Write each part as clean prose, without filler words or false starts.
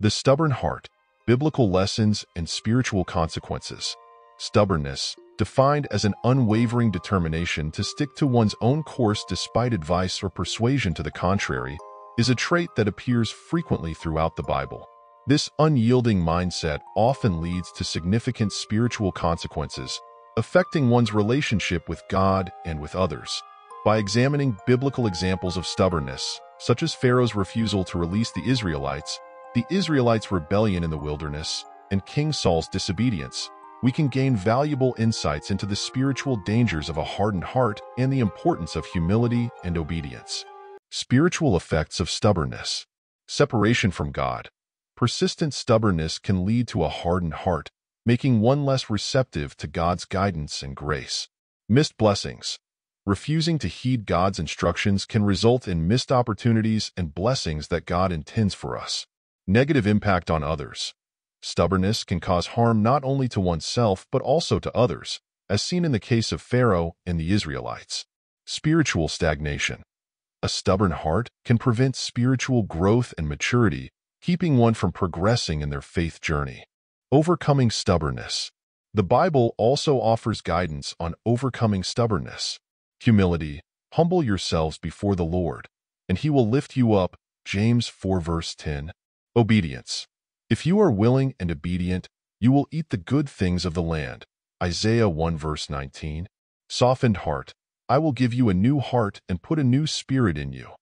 The stubborn heart, biblical lessons and spiritual consequences. Stubbornness, defined as an unwavering determination to stick to one's own course despite advice or persuasion to the contrary, is a trait that appears frequently throughout the Bible. This unyielding mindset often leads to significant spiritual consequences, affecting one's relationship with God and with others. By examining biblical examples of stubbornness, such as Pharaoh's refusal to release the Israelites' rebellion in the wilderness, and King Saul's disobedience, we can gain valuable insights into the spiritual dangers of a hardened heart and the importance of humility and obedience. Spiritual effects of stubbornness. Separation from God. Persistent stubbornness can lead to a hardened heart, making one less receptive to God's guidance and grace. Missed blessings. Refusing to heed God's instructions can result in missed opportunities and blessings that God intends for us. Negative impact on others. Stubbornness can cause harm not only to oneself but also to others, as seen in the case of Pharaoh and the Israelites. Spiritual stagnation. A stubborn heart can prevent spiritual growth and maturity, keeping one from progressing in their faith journey. Overcoming stubbornness. The Bible also offers guidance on overcoming stubbornness. Humility. Humble yourselves before the Lord, and He will lift you up. James 4 verse 10. Obedience. If you are willing and obedient, you will eat the good things of the land. Isaiah 1 verse 19. Softened heart. I will give you a new heart and put a new spirit in you.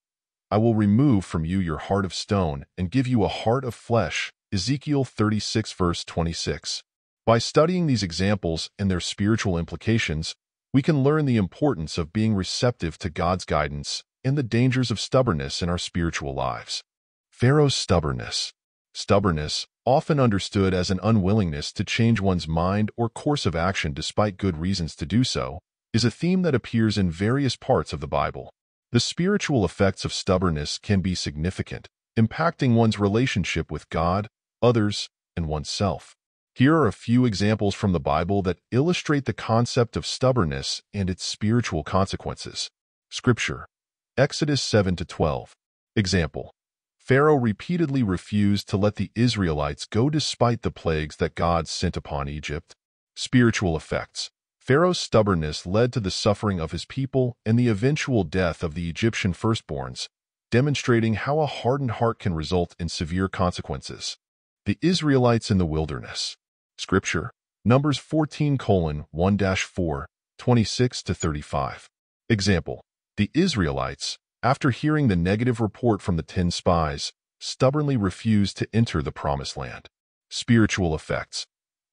I will remove from you your heart of stone and give you a heart of flesh. Ezekiel 36 verse 26. By studying these examples and their spiritual implications, we can learn the importance of being receptive to God's guidance and the dangers of stubbornness in our spiritual lives. Pharaoh's stubbornness. Stubbornness, often understood as an unwillingness to change one's mind or course of action despite good reasons to do so, is a theme that appears in various parts of the Bible. The spiritual effects of stubbornness can be significant, impacting one's relationship with God, others, and oneself. Here are a few examples from the Bible that illustrate the concept of stubbornness and its spiritual consequences. Scripture. Exodus 7-12. Example. Pharaoh repeatedly refused to let the Israelites go despite the plagues that God sent upon Egypt. Spiritual effects. Pharaoh's stubbornness led to the suffering of his people and the eventual death of the Egyptian firstborns, demonstrating how a hardened heart can result in severe consequences. The Israelites in the wilderness. Scripture. Numbers 14:1-4, 26-35. Example. The Israelites, after hearing the negative report from the 10 spies, stubbornly refused to enter the Promised Land. Spiritual effects.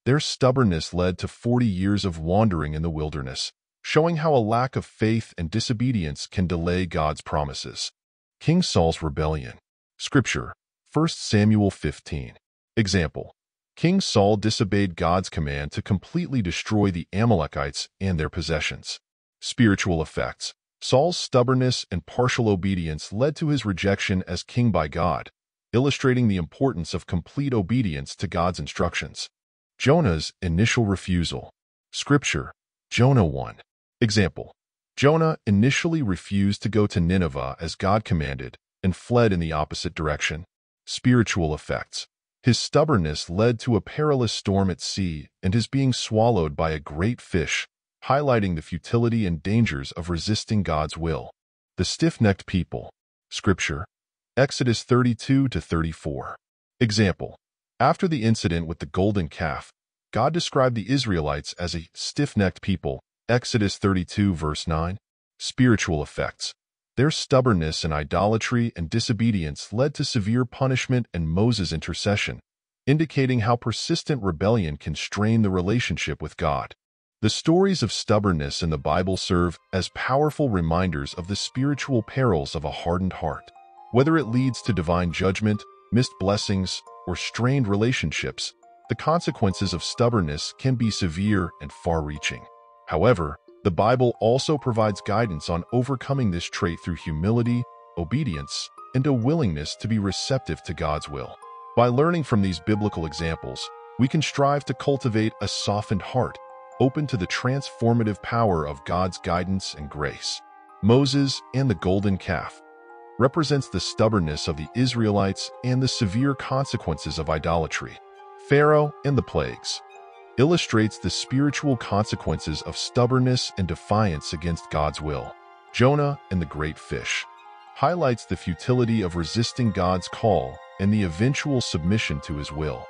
Their stubbornness led to 40 years of wandering in the wilderness, showing how a lack of faith and disobedience can delay God's promises. King Saul's rebellion. Scripture. 1 Samuel 15. Example. King Saul disobeyed God's command to completely destroy the Amalekites and their possessions. Spiritual effects. Saul's stubbornness and partial obedience led to his rejection as king by God, illustrating the importance of complete obedience to God's instructions. Jonah's initial refusal. Scripture. Jonah 1. Example. Jonah initially refused to go to Nineveh as God commanded and fled in the opposite direction. Spiritual effects. His stubbornness led to a perilous storm at sea and his being swallowed by a great fish, highlighting the futility and dangers of resisting God's will. The stiff-necked people. Scripture. Exodus 32-34. Example. After the incident with the golden calf, God described the Israelites as a stiff-necked people. Exodus 32 verse 9. Spiritual effects. Their stubbornness and idolatry and disobedience led to severe punishment and Moses' intercession, indicating how persistent rebellion can strain the relationship with God. The stories of stubbornness in the Bible serve as powerful reminders of the spiritual perils of a hardened heart. Whether it leads to divine judgment, missed blessings, or strained relationships, the consequences of stubbornness can be severe and far-reaching. However, the Bible also provides guidance on overcoming this trait through humility, obedience, and a willingness to be receptive to God's will. By learning from these biblical examples, we can strive to cultivate a softened heart, open to the transformative power of God's guidance and grace. Moses and the golden calf. represents the stubbornness of the Israelites and the severe consequences of idolatry. Pharaoh and the plagues illustrates the spiritual consequences of stubbornness and defiance against God's will. Jonah and the great fish highlights the futility of resisting God's call and the eventual submission to his will.